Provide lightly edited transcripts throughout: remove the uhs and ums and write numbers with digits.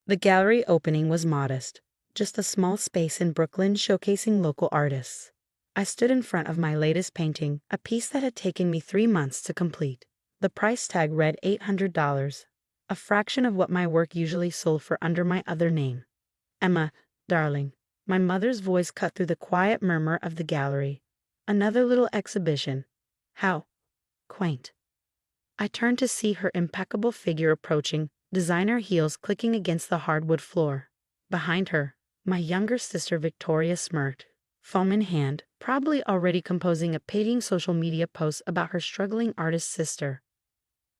The gallery opening was modest, just a small space in Brooklyn showcasing local artists. I stood in front of my latest painting, a piece that had taken me 3 months to complete. The price tag read $800, a fraction of what my work usually sold for under my other name. Emma, darling. My mother's voice cut through the quiet murmur of the gallery. Another little exhibition. How quaint. I turned to see her impeccable figure approaching, designer heels clicking against the hardwood floor. Behind her, my younger sister Victoria smirked, phone in hand, probably already composing a painting social media post about her struggling artist sister.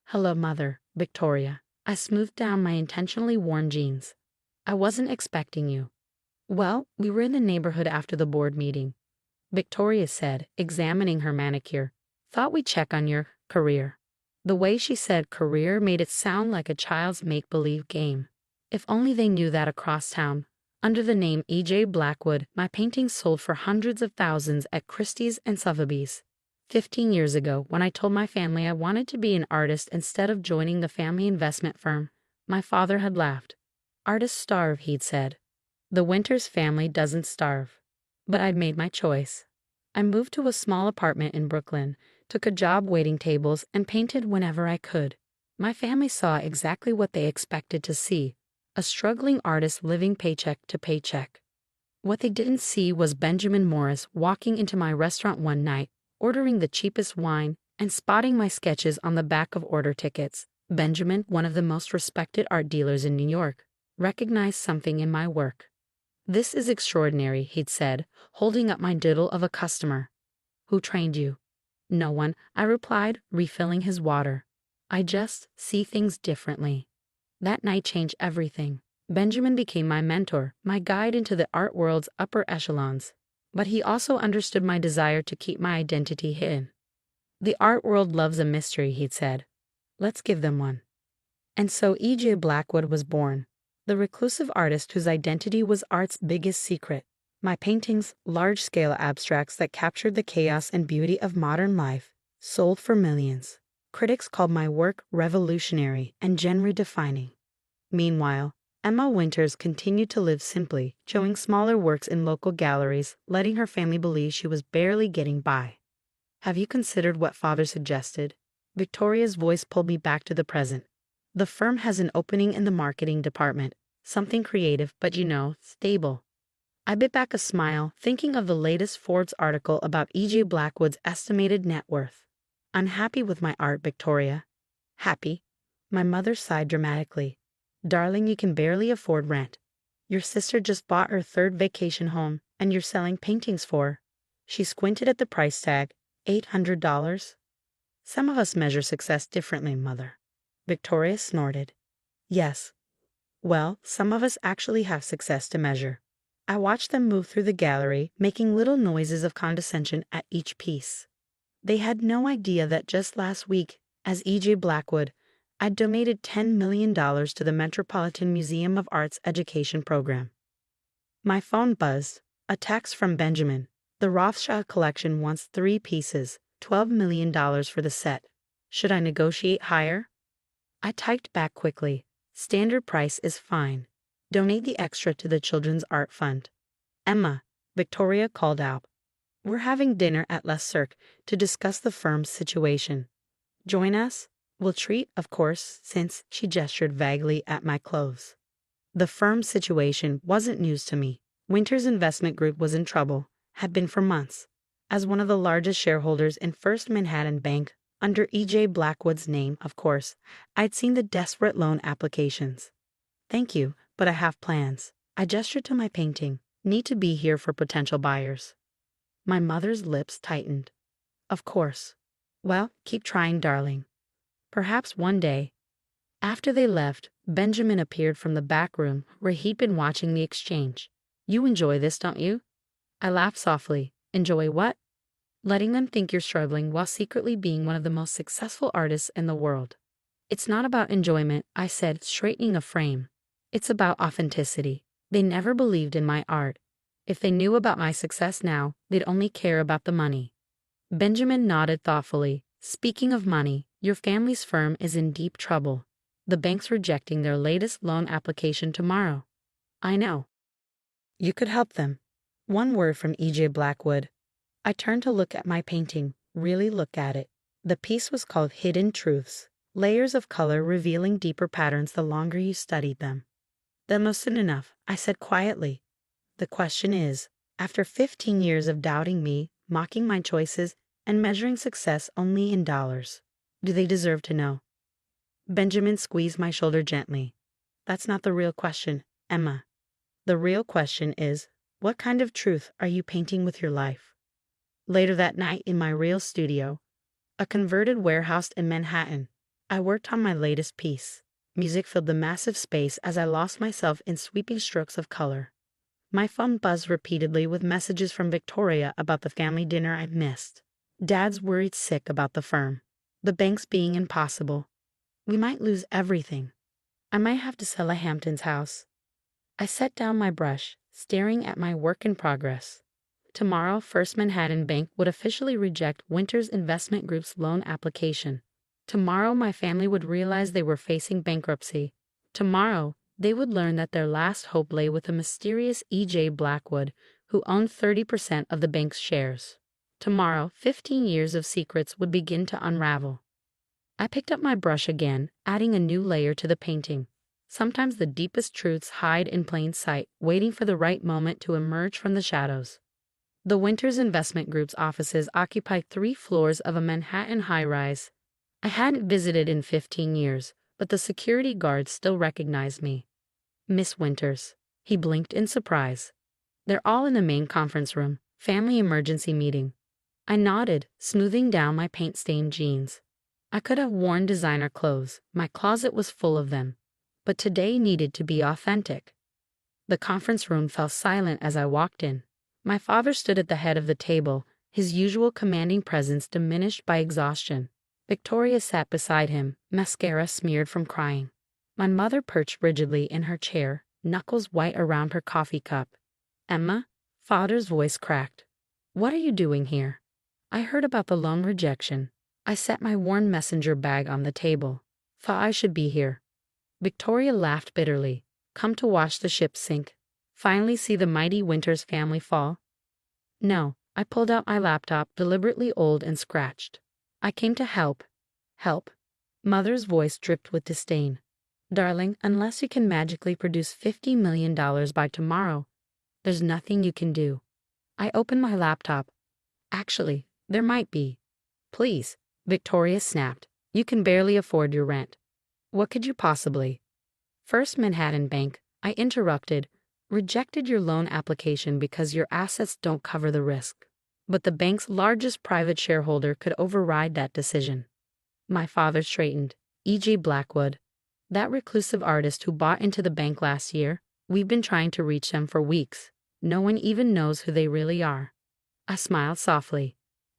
Hello, Mother, Victoria. I smoothed down my intentionally worn jeans. I wasn't expecting you. Well, we were in the neighborhood after the board meeting, Victoria said, examining her manicure. Thought we'd check on your career. The way she said career made it sound like a child's make-believe game. If only they knew that across town, under the name E.J. Blackwood, my paintings sold for hundreds of thousands at Christie's and Sotheby's. 15 years ago, when I told my family I wanted to be an artist instead of joining the family investment firm, my father had laughed. Artists starve, he'd said. The Winters family doesn't starve. But I'd made my choice. I moved to a small apartment in Brooklyn, took a job waiting tables, and painted whenever I could. My family saw exactly what they expected to see, a struggling artist living paycheck to paycheck. What they didn't see was Benjamin Morris walking into my restaurant one night, ordering the cheapest wine, and spotting my sketches on the back of order tickets. Benjamin, one of the most respected art dealers in New York, recognized something in my work. This is extraordinary, he'd said, holding up my doodle of a customer. Who trained you? No one, I replied, refilling his water. I just see things differently. That night changed everything. Benjamin became my mentor, my guide into the art world's upper echelons. But he also understood my desire to keep my identity hidden. The art world loves a mystery, he'd said. Let's give them one. And so E.J. Blackwood was born, the reclusive artist whose identity was art's biggest secret. My paintings, large-scale abstracts that captured the chaos and beauty of modern life, sold for millions. Critics called my work revolutionary and genre-defining. Meanwhile, Emma Winters continued to live simply, showing smaller works in local galleries, letting her family believe she was barely getting by. Have you considered what Father suggested? Victoria's voice pulled me back to the present. The firm has an opening in the marketing department, something creative but, stable. I bit back a smile, thinking of the latest Forbes article about E.J. Blackwood's estimated net worth. I'm happy with my art, Victoria. Happy? My mother sighed dramatically. Darling, you can barely afford rent. Your sister just bought her third vacation home, and you're selling paintings for. She squinted at the price tag. $800? Some of us measure success differently, Mother. Victoria snorted. Yes. Well, some of us actually have success to measure. I watched them move through the gallery, making little noises of condescension at each piece. They had no idea that just last week, as E.J. Blackwood, I'd donated $10 million to the Metropolitan Museum of Art's education program. My phone buzzed. A text from Benjamin. The Rothschild collection wants 3 pieces, $12 million for the set. Should I negotiate higher? I typed back quickly. Standard price is fine. Donate the extra to the Children's Art Fund. Emma, Victoria called out. We're having dinner at Les Cirque to discuss the firm's situation. Join us? We'll treat, of course, since she gestured vaguely at my clothes. The firm's situation wasn't news to me. Winters Investment Group was in trouble, had been for months. As one of the largest shareholders in First Manhattan Bank, under E.J. Blackwood's name, of course, I'd seen the desperate loan applications. Thank you, but I have plans. I gestured to my painting. Need to be here for potential buyers. My mother's lips tightened. Of course. Well, keep trying, darling. Perhaps one day. After they left, Benjamin appeared from the back room where he'd been watching the exchange. You enjoy this, don't you? I laughed softly. Enjoy what? Letting them think you're struggling while secretly being one of the most successful artists in the world. It's not about enjoyment, I said, straightening a frame. It's about authenticity. They never believed in my art. If they knew about my success now, they'd only care about the money. Benjamin nodded thoughtfully. Speaking of money, your family's firm is in deep trouble. The bank's rejecting their latest loan application tomorrow. I know. You could help them. One word from E.J. Blackwood. I turned to look at my painting, really look at it. The piece was called Hidden Truths, layers of color revealing deeper patterns the longer you studied them. That wasn't enough, I said quietly. The question is, after 15 years of doubting me, mocking my choices, and measuring success only in dollars, do they deserve to know? Benjamin squeezed my shoulder gently. That's not the real question, Emma. The real question is, what kind of truth are you painting with your life? Later that night in my real studio, a converted warehouse in Manhattan, I worked on my latest piece. Music filled the massive space as I lost myself in sweeping strokes of color. My phone buzzed repeatedly with messages from Victoria about the family dinner I'd missed. Dad's worried sick about the firm. The banks being impossible. We might lose everything. I might have to sell a Hamptons house. I set down my brush, staring at my work in progress. Tomorrow, First Manhattan Bank would officially reject Winters Investment Group's loan application. Tomorrow, my family would realize they were facing bankruptcy. Tomorrow, they would learn that their last hope lay with a mysterious E.J. Blackwood, who owned 30% of the bank's shares. Tomorrow, 15 years of secrets would begin to unravel. I picked up my brush again, adding a new layer to the painting. Sometimes the deepest truths hide in plain sight, waiting for the right moment to emerge from the shadows. The Winters Investment Group's offices occupied 3 floors of a Manhattan high-rise. I hadn't visited in 15 years, but the security guards still recognized me. Miss Winters. He blinked in surprise. They're all in the main conference room, family emergency meeting. I nodded, smoothing down my paint-stained jeans. I could have worn designer clothes, my closet was full of them. But today needed to be authentic. The conference room fell silent as I walked in. My father stood at the head of the table, his usual commanding presence diminished by exhaustion. Victoria sat beside him, mascara smeared from crying. My mother perched rigidly in her chair, knuckles white around her coffee cup. Emma? Father's voice cracked. What are you doing here? I heard about the loan rejection. I set my worn messenger bag on the table. Thought I should be here. Victoria laughed bitterly. Come to watch the ship sink. Finally see the mighty Winters family fall? No, I pulled out my laptop, deliberately old and scratched. I came to help. Help? Mother's voice dripped with disdain. Darling, unless you can magically produce $50 million by tomorrow, there's nothing you can do. I opened my laptop. Actually, there might be. Please, Victoria snapped. You can barely afford your rent. What could you possibly? First Manhattan Bank, I interrupted, rejected your loan application because your assets don't cover the risk. But the bank's largest private shareholder could override that decision. My father straightened. E.J. Blackwood. That reclusive artist who bought into the bank last year, we've been trying to reach them for weeks. No one even knows who they really are. I smiled softly.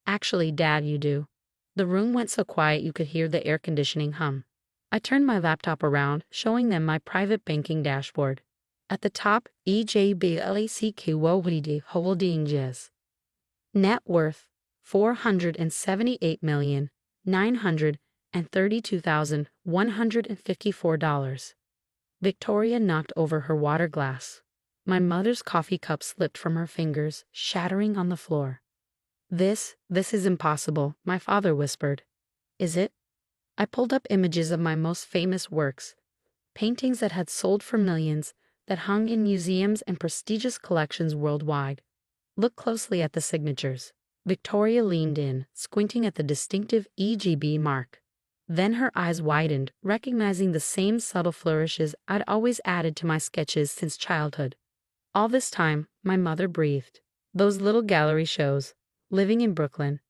Actually, Dad, you do. The room went so quiet you could hear the air conditioning hum. I turned my laptop around, showing them my private banking dashboard. At the top, EJBLACQ Holdings. Net worth, $478,932,154. Victoria knocked over her water glass. My mother's coffee cup slipped from her fingers, shattering on the floor. This is impossible, my father whispered. Is it? I pulled up images of my most famous works, paintings that had sold for millions, that hung in museums and prestigious collections worldwide. Look closely at the signatures. Victoria leaned in, squinting at the distinctive EGB mark. Then her eyes widened, recognizing the same subtle flourishes I'd always added to my sketches since childhood. All this time, my mother breathed. Those little gallery shows, living in Brooklyn,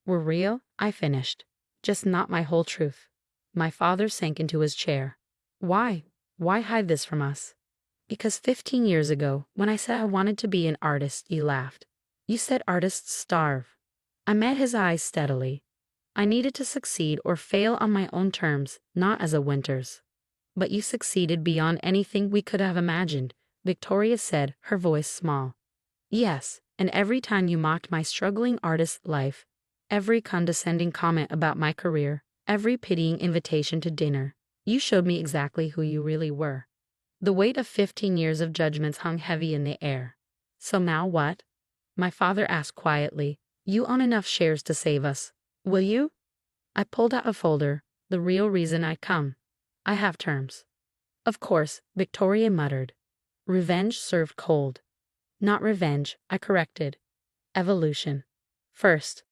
were real, I finished. Just not my whole truth. My father sank into his chair. Why? Why hide this from us? Because 15 years ago, when I said I wanted to be an artist, you laughed. You said artists starve. I met his eyes steadily. I needed to succeed or fail on my own terms, not as a Winters. But you succeeded beyond anything we could have imagined, Victoria said, her voice small. Yes, and every time you mocked my struggling artist life, every condescending comment about my career, every pitying invitation to dinner, You showed me exactly who you really were. The weight of 15 years of judgments hung heavy in the air. So now what? My father asked quietly. You own enough shares to save us. Will you? I pulled out a folder. The real reason I come. I have terms. Of course, Victoria muttered. Revenge served cold. Not revenge, I corrected. Evolution. First,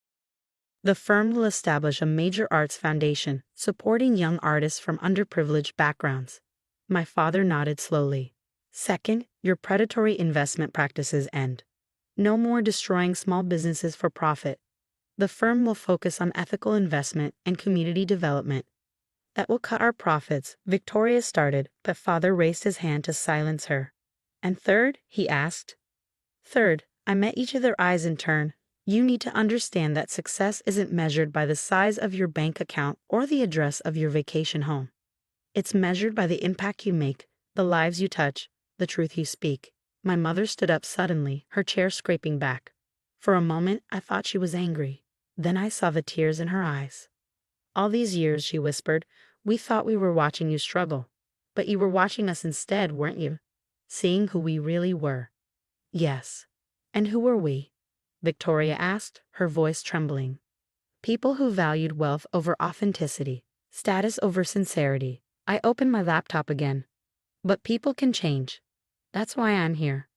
the firm will establish a major arts foundation, supporting young artists from underprivileged backgrounds. My father nodded slowly. Second, your predatory investment practices end. No more destroying small businesses for profit. The firm will focus on ethical investment and community development. That will cut our profits, Victoria started, but father raised his hand to silence her. And third, he asked. Third, I met each of their eyes in turn. You need to understand that success isn't measured by the size of your bank account or the address of your vacation home. It's measured by the impact you make, the lives you touch, the truth you speak. My mother stood up suddenly, her chair scraping back. For a moment, I thought she was angry. Then I saw the tears in her eyes. All these years, she whispered, we thought we were watching you struggle. But you were watching us instead, weren't you? Seeing who we really were. Yes. And who were we? Victoria asked, her voice trembling. People who valued wealth over authenticity, status over sincerity. I opened my laptop again. But people can change. That's why I'm here.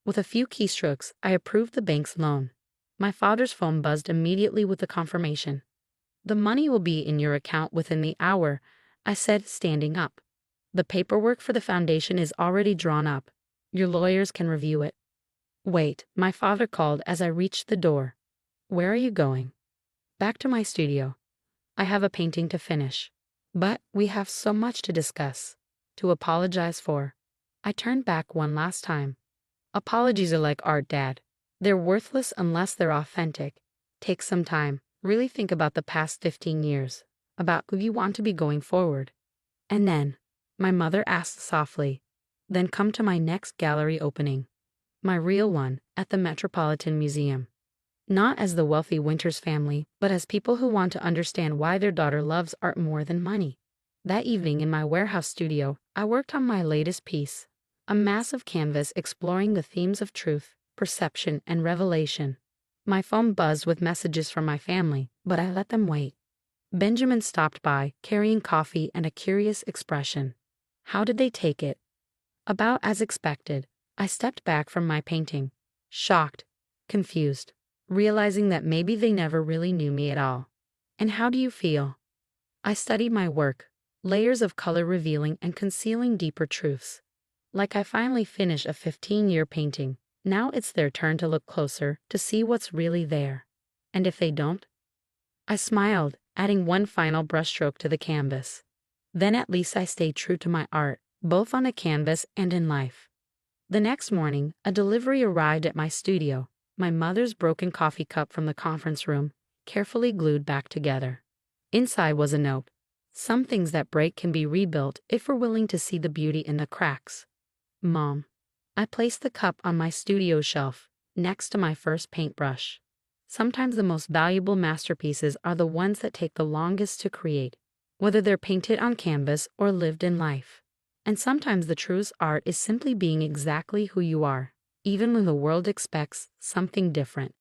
With a few keystrokes, I approved the bank's loan. My father's phone buzzed immediately with the confirmation. The money will be in your account within the hour, I said, standing up. The paperwork for the foundation is already drawn up. Your lawyers can review it. Wait, my father called as I reached the door. Where are you going? Back to my studio. I have a painting to finish. But we have so much to discuss, to apologize for. I turned back one last time. Apologies are like art, Dad. They're worthless unless they're authentic. Take some time. Really think about the past 15 years, about who you want to be going forward. And then, my mother asked softly, then come to my next gallery opening. My real one, at the Metropolitan Museum. Not as the wealthy Winters family, but as people who want to understand why their daughter loves art more than money. That evening in my warehouse studio, I worked on my latest piece, a massive canvas exploring the themes of truth, perception, and revelation. My phone buzzed with messages from my family, but I let them wait. Benjamin stopped by, carrying coffee and a curious expression. How did they take it? About as expected. I stepped back from my painting, shocked, confused, realizing that maybe they never really knew me at all. And how do you feel? I studied my work, layers of color revealing and concealing deeper truths. Like I finally finished a 15-year painting. Now it's their turn to look closer, to see what's really there. And if they don't? I smiled, adding one final brushstroke to the canvas. Then at least I stayed true to my art, both on a canvas and in life. The next morning, a delivery arrived at my studio, my mother's broken coffee cup from the conference room, carefully glued back together. Inside was a note. Some things that break can be rebuilt if we're willing to see the beauty in the cracks. Mom. I placed the cup on my studio shelf, next to my first paintbrush. Sometimes the most valuable masterpieces are the ones that take the longest to create, whether they're painted on canvas or lived in life. And sometimes the truest art is simply being exactly who you are, even when the world expects something different.